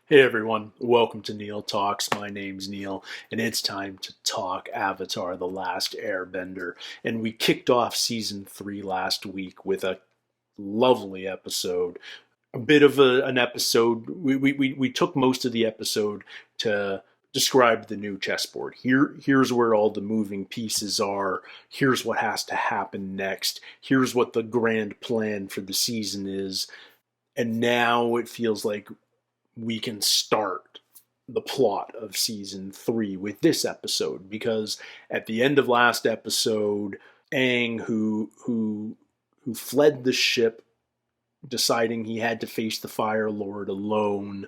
Hey everyone, welcome to Neil Talks. My name's Neil, and it's time to talk Avatar: The Last Airbender. And we kicked off season 3 last week with a lovely episode. A bit of an episode. We took most of the episode to describe the new chessboard. Here's where all the moving pieces are. Here's what has to happen next. Here's what the grand plan for the season is. And now it feels like we can start the plot of season 3 with this episode, because at the end of last episode, Aang, who fled the ship deciding he had to face the Fire Lord alone,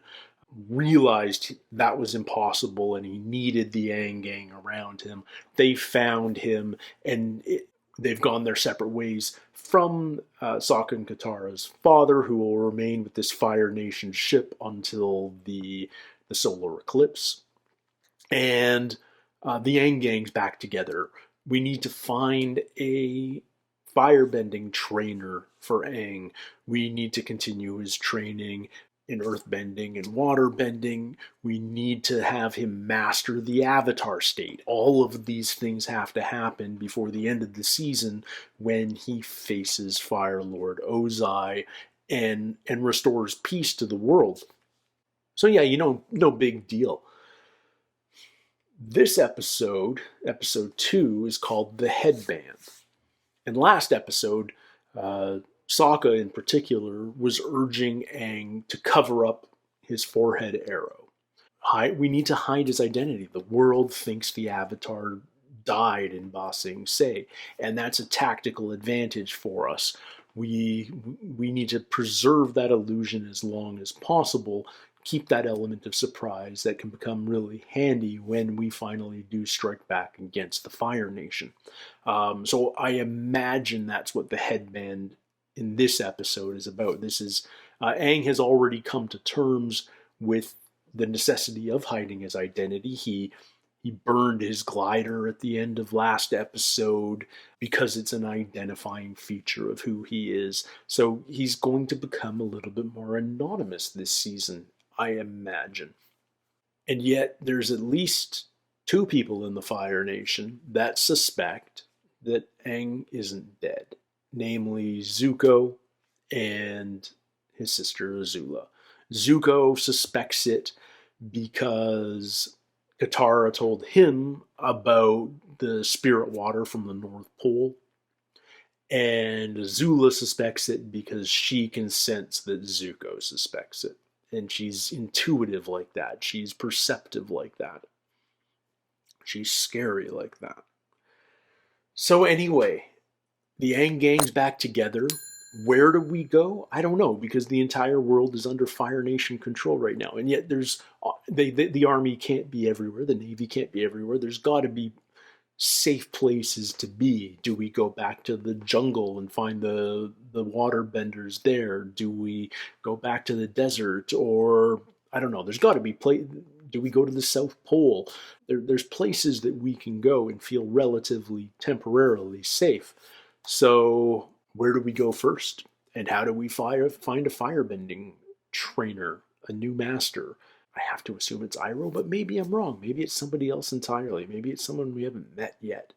realized that was impossible and he needed the Aang gang around him. They found him, and they've gone their separate ways from Sokka and Katara's father, who will remain with this Fire Nation ship until the solar eclipse. And the Aang gang's back together. We need to find a firebending trainer for Aang. We need to continue his training in earthbending and waterbending. We need to have him master the Avatar state. All of these things have to happen before the end of the season, when he faces Fire Lord Ozai and restores peace to the world. So yeah, no big deal. This episode 2, is called The Headband. And last episode, Sokka in particular was urging Aang to cover up his forehead arrow. We need to hide his identity. The world thinks the Avatar died in Ba Sing Se, and that's a tactical advantage for us. We need to preserve that illusion as long as possible, keep that element of surprise that can become really handy when we finally do strike back against the Fire Nation. So I imagine that's what the headband in this episode is about. This is Aang has already come to terms with the necessity of hiding his identity. He burned his glider at the end of last episode because it's an identifying feature of who he is. So he's going to become a little bit more anonymous this season, I imagine. And yet there's at least 2 people in the Fire Nation that suspect that Aang isn't dead, namely Zuko and his sister Azula. Zuko suspects it because Katara told him about the spirit water from the North Pole, and Azula suspects it because she can sense that Zuko suspects it. And she's intuitive like that. She's perceptive like that. She's scary like that. So anyway, the Aang gang's back together. Where do we go? I don't know, because the entire world is under Fire Nation control right now. And yet the army can't be everywhere. The navy can't be everywhere. There's got to be safe places to be. Do we go back to the jungle and find the water benders there? Do we go back to the desert? Or I don't know. There's got to be do we go to the South Pole? There's places that we can go and feel relatively temporarily safe. So where do we go first? And how do we find a firebending trainer, a new master? I have to assume it's Iroh, but maybe I'm wrong. Maybe it's somebody else entirely. Maybe it's someone we haven't met yet.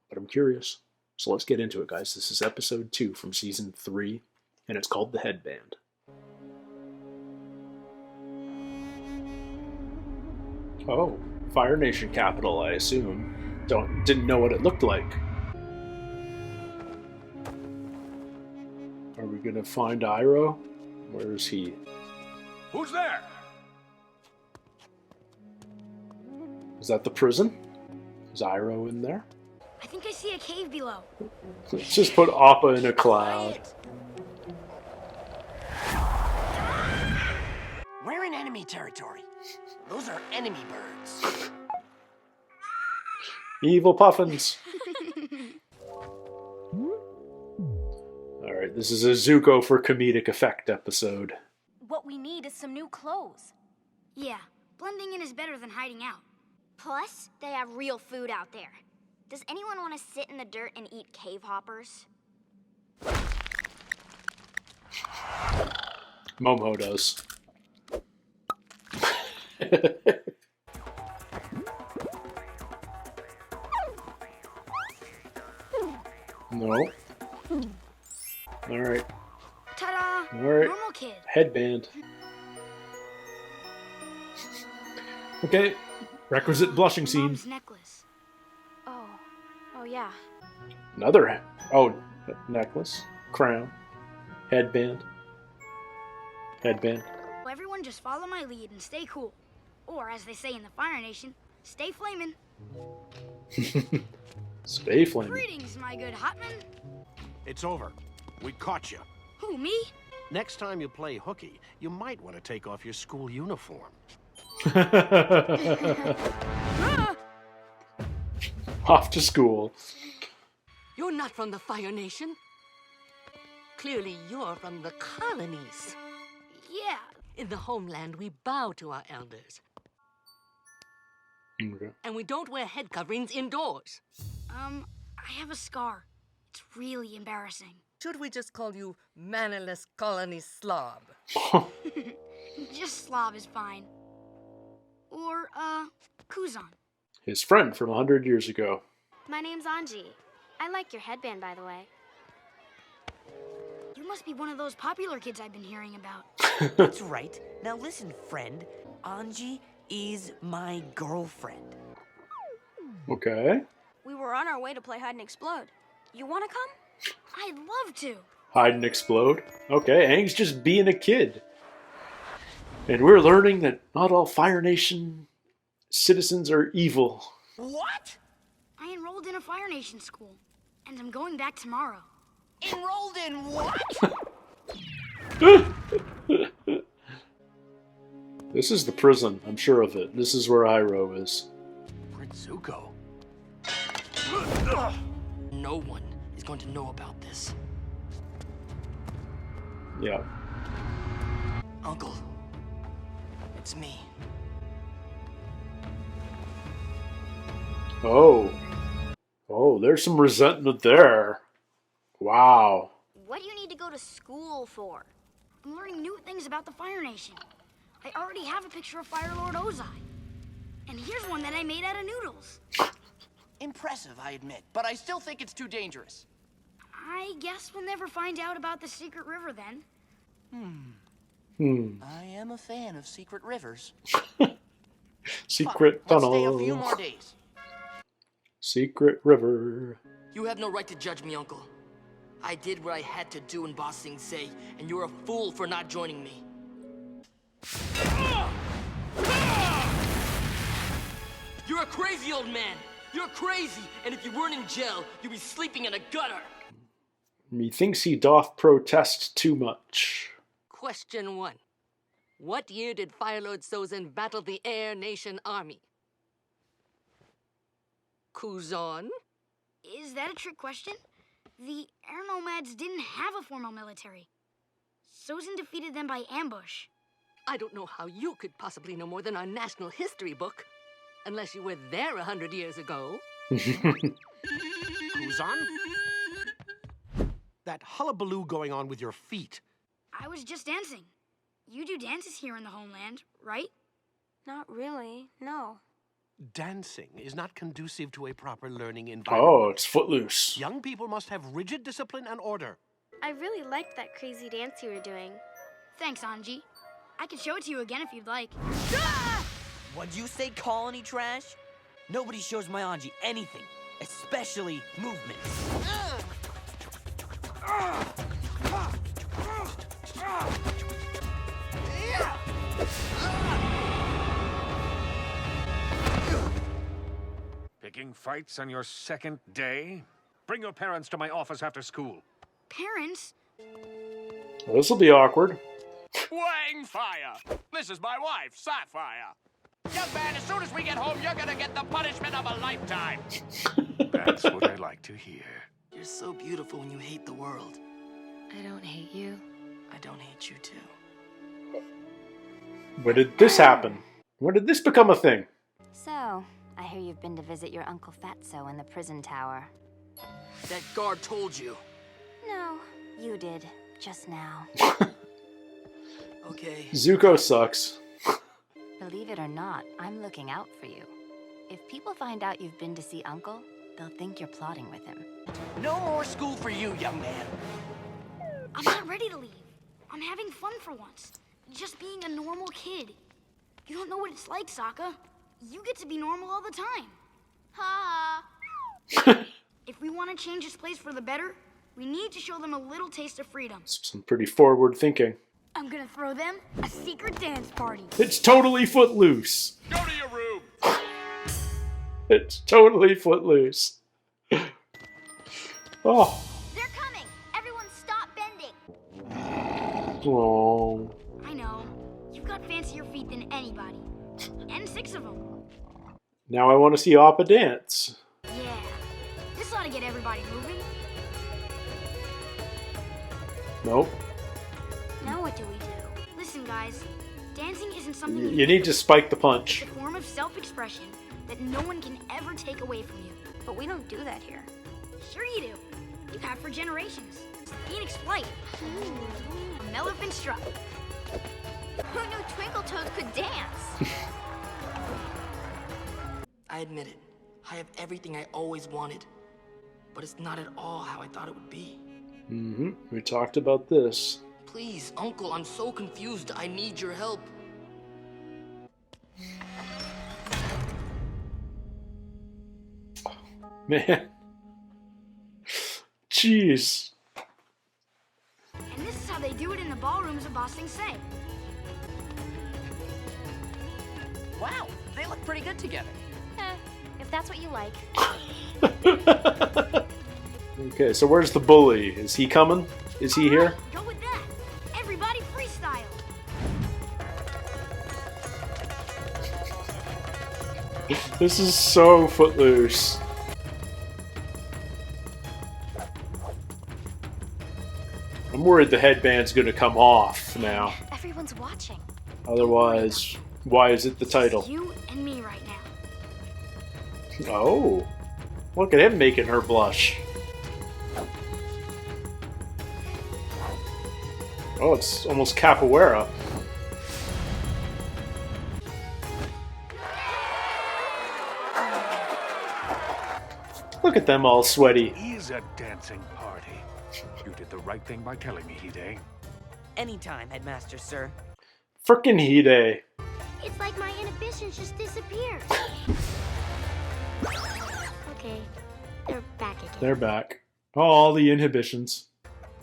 But I'm curious. So let's get into it, guys. This is episode 2 from season 3, and it's called The Headband. Oh, Fire Nation capital, I assume. Didn't know what it looked like. Are we gonna find Iroh? Where is he? Who's there? Is that the prison? Is Iroh in there? I think I see a cave below. Let's just put Appa in a cloud. We're in enemy territory. Those are enemy birds. Evil puffins. Alright, this is a Zuko for comedic effect episode. What we need is some new clothes. Yeah, blending in is better than hiding out. Plus, they have real food out there. Does anyone want to sit in the dirt and eat cave hoppers? Momo does. No. Alright. Ta-da! Alright. Normal kid. Headband. Okay. Requisite blushing scene. Mom's necklace. Oh yeah. Another. Oh, necklace. Crown. Headband. Headband. Well, everyone just follow my lead and stay cool. Or, as they say in the Fire Nation, stay flamin'. Stay flaming. Greetings, my good hotman. It's over. We caught you. Who, me? Next time you play hooky, you might want to take off your school uniform. Ah! Off to school. You're not from the Fire Nation. Clearly, you're from the colonies. Yeah. In the homeland, we bow to our elders. Okay. And we don't wear head coverings indoors. I have a scar. It's really embarrassing. Should we just call you mannerless colony slob? Just Slav is fine. Or, Kuzan. His friend from 100 years ago. My name's Anji. I like your headband, by the way. You must be one of those popular kids I've been hearing about. That's right. Now listen, friend. Anji is my girlfriend. Okay. We were on our way to play hide and explode. You wanna come? I'd love to. Hide and explode. Okay, Aang's just being a kid. And we're learning that not all Fire Nation citizens are evil. What? I enrolled in a Fire Nation school, and I'm going back tomorrow. Enrolled in what? This is the prison, I'm sure of it. This is where Iroh is. Prince Zuko. No one is going to know about this. Yeah. Uncle, it's me. Oh. Oh, there's some resentment there. Wow. What do you need to go to school for? I'm learning new things about the Fire Nation. I already have a picture of Fire Lord Ozai. And here's one that I made out of noodles. Impressive, I admit, but I still think it's too dangerous. I guess we'll never find out about the secret river then. I am a fan of secret rivers. Secret Let's stay a few tunnel. more days. Secret river. You have no right to judge me, Uncle. I did what I had to do in Ba Sing Se, and you're a fool for not joining me. You're a crazy old man! You're crazy! And if you weren't in jail, you'd be sleeping in a gutter! Methinks he doth protest too much. Question 1. What year did Fire Lord Sozin battle the Air Nation Army? Kuzan? Is that a trick question? The air nomads didn't have a formal military. Sozin defeated them by ambush. I don't know how you could possibly know more than our national history book. Unless you were there 100 years ago. Kuzan? That hullabaloo going on with your feet. I was just dancing. You do dances here in the homeland, right? Not really, no. Dancing is not conducive to a proper learning Oh, environment. it's Footloose. Young people must have rigid discipline and order. I really liked that crazy dance you were doing. Thanks, Anji. I can show it to you again if you'd like. What'd you say, colony trash? Nobody shows my Anji anything, especially movements. Picking fights on your second day? Bring your parents to my office after school. Parents? Well, this'll be awkward. Wang fire! This is my wife, Sapphire. Young man, as soon as we get home, you're gonna get the punishment of a lifetime. That's what I like to hear. You're so beautiful when you hate the world. I don't hate you. I don't hate you too. When did this happen? When did this become a thing? So, I hear you've been to visit your Uncle Fatso in the prison tower. That guard told you. No, you did, just now. Okay. Zuko sucks. Believe it it or not, I'm looking out for you. If people find out you've been to see Uncle, they'll think you're plotting with him. No more school for you, young man. I'm not ready to leave. I'm having fun for once. Just being a normal kid. You don't know what it's like, Sokka. You get to be normal all the time. Ha! If we want to change this place for the better, we need to show them a little taste of freedom. Some pretty forward thinking. I'm gonna throw them a secret dance party. It's totally Footloose. Go to your room. It's totally Footloose. Oh. They're coming. Everyone stop bending. Oh. I know. You've got fancier feet than anybody. And 6 of them. Now I want to see Appa dance. Yeah. This ought to get everybody moving. Nope. Now what do we do? Listen, guys. Dancing isn't something You need to spike the punch. It's a form of self-expression that no one can ever take away from you. But we don't do that here. Sure you do. You have for generations. Phoenix Flight. A Elephant Strut. Who knew Twinkle Toes could dance? I admit it. I have everything I always wanted. But it's not at all how I thought it would be. Mm-hmm. We talked about this. Please, Uncle, I'm so confused. I need your help. Man. Jeez. And this is how they do it in the ballrooms of Ba Sing Se. Wow, they look pretty good together. If that's what you like. Okay, so where's the bully? Is he coming? Is he here? Go with that. Everybody freestyle. This is so Footloose. I'm worried the headband's gonna come off now. Everyone's watching. Otherwise, why is it the title? You and me right now. Oh. Look at him making her blush. Oh, it's almost capoeira. Look at them all sweaty. Is a dancing party. You did the right thing by telling me, Hide. Anytime, Headmaster, sir. Frickin' Hide. It's like my inhibitions just disappeared. Okay, they're back again. They're back. Oh, all the inhibitions.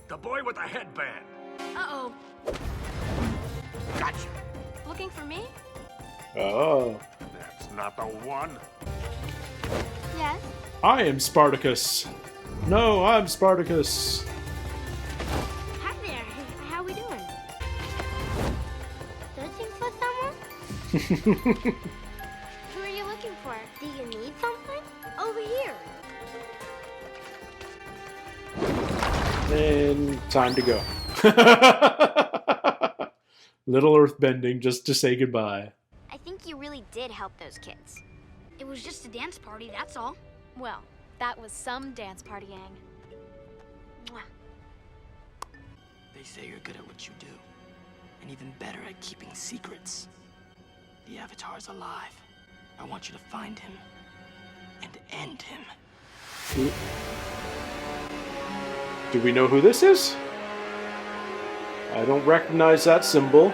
The boy with the headband. Uh-oh. Gotcha. Looking for me? Oh. That's not the one. Yes. I am Spartacus. No, I'm Spartacus. Hi there. How we doing? Searching for someone? Who are you looking for? Do you need something? Over here. And time to go. Little earth bending just to say goodbye. I think you really did help those kids. It was just a dance party, that's all. Well, that was some dance partying. Mwah. They say you're good at what you do, and even better at keeping secrets. The Avatar's alive. I want you to find him and end him. Do we know who this is? I don't recognize that symbol.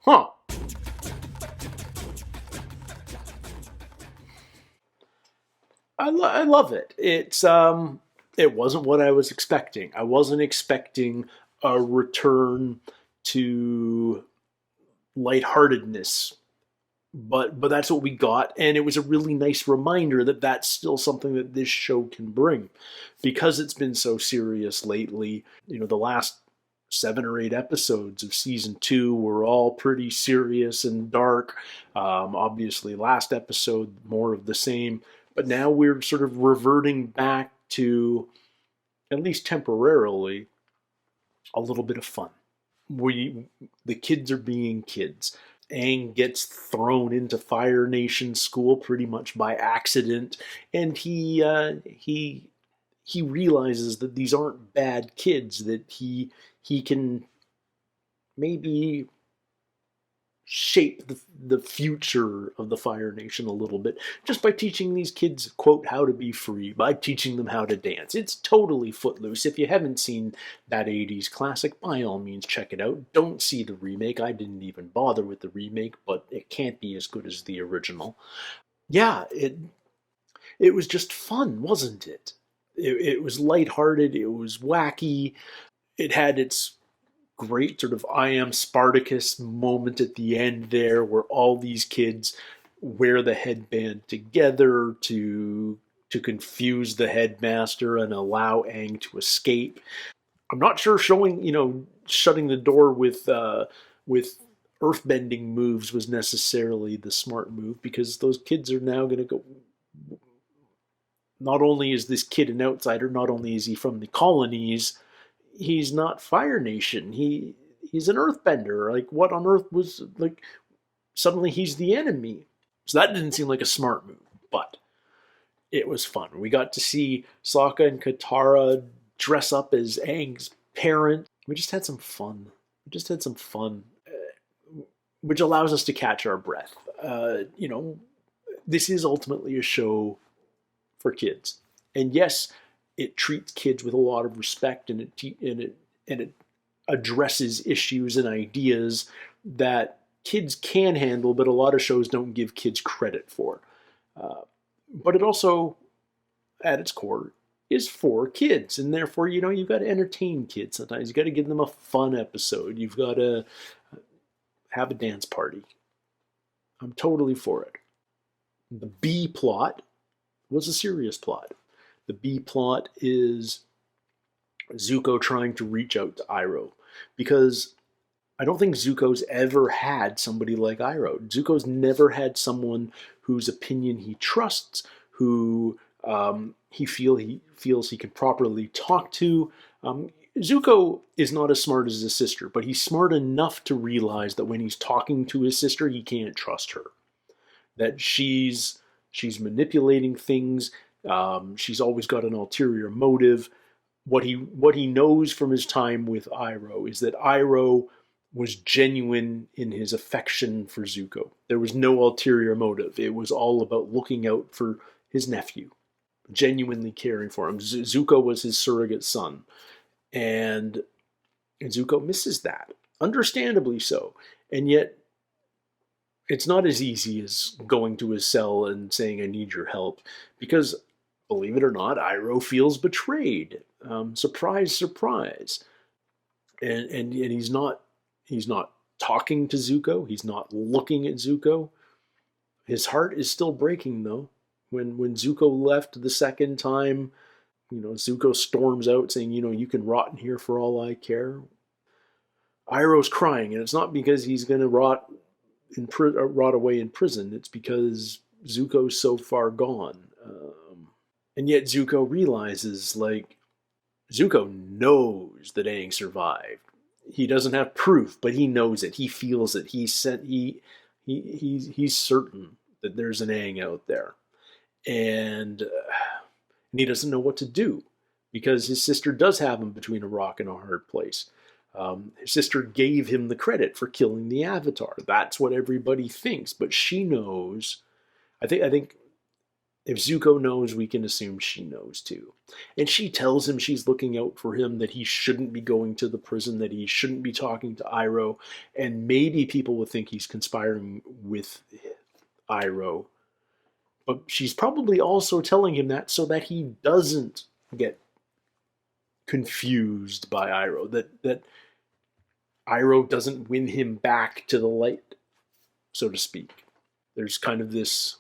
Huh. I love it. It wasn't what I was expecting. I wasn't expecting a return to lightheartedness, but that's what we got, and it was a really nice reminder that that's still something that this show can bring, because it's been so serious lately. You know, the last 7 or 8 episodes of season 2 were all pretty serious and dark. Obviously, last episode more of the same. But now we're sort of reverting back to, at least temporarily, a little bit of fun. The kids are being kids. Aang gets thrown into Fire Nation school pretty much by accident, and he realizes that these aren't bad kids, that he can maybe shape the future of the Fire Nation a little bit just by teaching these kids, quote, how to be free, by teaching them how to dance. It's totally Footloose. If you haven't seen that 80s classic, by all means check it out. Don't see the remake. I didn't even bother with the remake, but it can't be as good as the original. Yeah, it was just fun, wasn't it? It was lighthearted, it was wacky, it had its great sort of I am Spartacus moment at the end there where all these kids wear the headband together to confuse the headmaster and allow Aang to escape. I'm not sure shutting the door with earthbending moves was necessarily the smart move, because those kids are now going to go. Not only is this kid an outsider, not only is he from the colonies, he's not Fire Nation. He's an earthbender. Like, what on earth was, like, suddenly he's the enemy. So that didn't seem like a smart move, but it was fun. We got to see Sokka and Katara dress up as Aang's parent. We just had some fun. Which allows us to catch our breath. This is ultimately a show for kids. And yes, it treats kids with a lot of respect, and it addresses issues and ideas that kids can handle, but a lot of shows don't give kids credit for. But it also, at its core, is for kids, and therefore, you've got to entertain kids sometimes. You've got to give them a fun episode. You've got to have a dance party. I'm totally for it. The B plot was a serious plot. The B plot is Zuko trying to reach out to Iroh, because I don't think Zuko's ever had somebody like Iroh. Zuko's never had someone whose opinion he trusts, who he feels he can properly talk to. Zuko is not as smart as his sister, but he's smart enough to realize that when he's talking to his sister, he can't trust her. That she's manipulating things. She's always got an ulterior motive. What he knows from his time with Iroh is that Iroh was genuine in his affection for Zuko. There was no ulterior motive. It was all about looking out for his nephew, genuinely caring for him. Zuko was his surrogate son, and Zuko misses that, understandably so. And yet, it's not as easy as going to his cell and saying, I need your help, because, believe it or not, Iroh feels betrayed. Surprise, surprise. And he's not talking to Zuko. He's not looking at Zuko. His heart is still breaking, though. When Zuko left the second time, Zuko storms out saying, you can rot in here for all I care. Iroh's crying, and it's not because he's going to rot away in prison. It's because Zuko's so far gone. And yet Zuko realizes, Zuko knows that Aang survived. He doesn't have proof, but he knows it. He feels it. He's certain that there's an Aang out there. And he doesn't know what to do, because his sister does have him between a rock and a hard place. His sister gave him the credit for killing the Avatar. That's what everybody thinks, but she knows. I think if Zuko knows, we can assume she knows too. And she tells him she's looking out for him, that he shouldn't be going to the prison, that he shouldn't be talking to Iroh, and maybe people would think he's conspiring with Iroh. But she's probably also telling him that so that he doesn't get confused by Iroh, that Iroh doesn't win him back to the light, so to speak. There's kind of this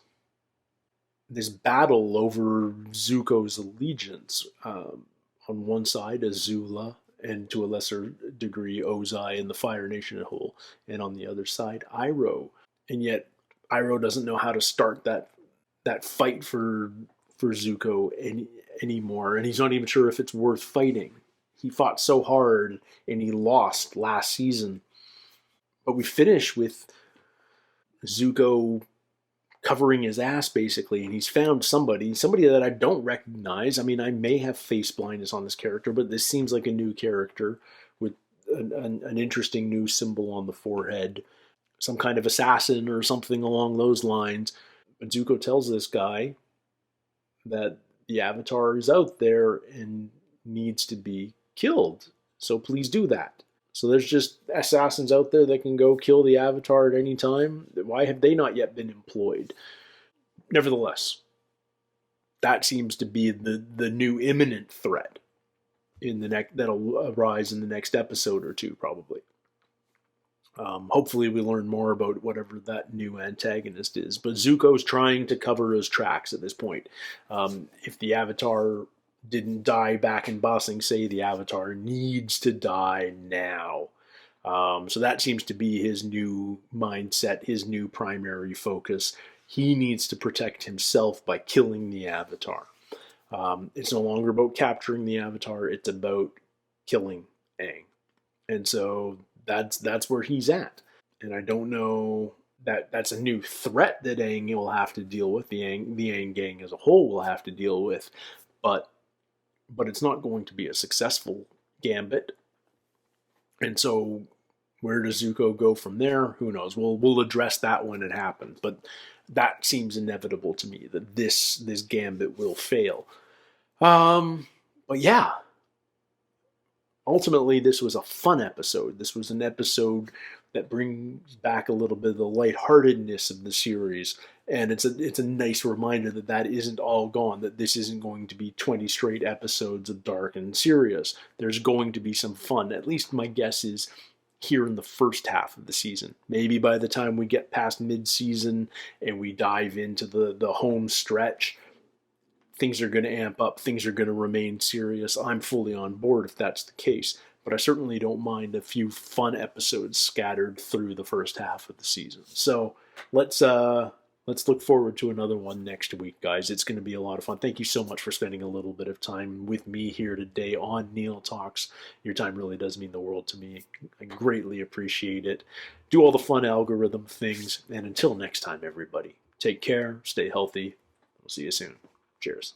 battle over Zuko's allegiance. On one side, Azula, and to a lesser degree, Ozai and the Fire Nation as a whole, and on the other side, Iroh. And yet, Iroh doesn't know how to start that fight for Zuko anymore, and he's not even sure if it's worth fighting. He fought so hard, and he lost last season. But we finish with Zuko covering his ass, basically, and he's found somebody that I don't recognize. I mean, I may have face blindness on this character, but this seems like a new character with an interesting new symbol on the forehead, some kind of assassin or something along those lines. But Zuko tells this guy that the Avatar is out there and needs to be killed. So please do that. So there's just assassins out there that can go kill the Avatar at any time. Why have they not yet been employed? Nevertheless, that seems to be the new imminent threat in the that'll arise in the next episode or two, probably. Hopefully we learn more about whatever that new antagonist is. But Zuko's trying to cover his tracks at this point. If the Avatar didn't die back in Ba Sing Se, the Avatar needs to die now. So that seems to be his new mindset, his new primary focus. He needs to protect himself by killing the Avatar. It's no longer about capturing the Avatar, it's about killing Aang. And so that's where he's at. And I don't know that's a new threat that Aang will have to deal with, the Aang gang as a whole will have to deal with, but it's not going to be a successful gambit. And so where does Zuko go from there? Who knows? We'll address that when it happens, but that seems inevitable to me, that this gambit will fail. But yeah, ultimately, this was a fun episode. This was an episode that brings back a little bit of the lightheartedness of the series. And it's a nice reminder that isn't all gone, that this isn't going to be 20 straight episodes of dark and serious. There's going to be some fun. At least my guess is here in the first half of the season. Maybe by the time we get past mid-season and we dive into the home stretch, things are going to amp up, things are going to remain serious. I'm fully on board if that's the case, but I certainly don't mind a few fun episodes scattered through the first half of the season. So let's look forward to another one next week, guys. It's going to be a lot of fun. Thank you so much for spending a little bit of time with me here today on Neil Talks. Your time really does mean the world to me. I greatly appreciate it. Do all the fun algorithm things, and until next time, everybody, take care, stay healthy. We'll see you soon. Cheers.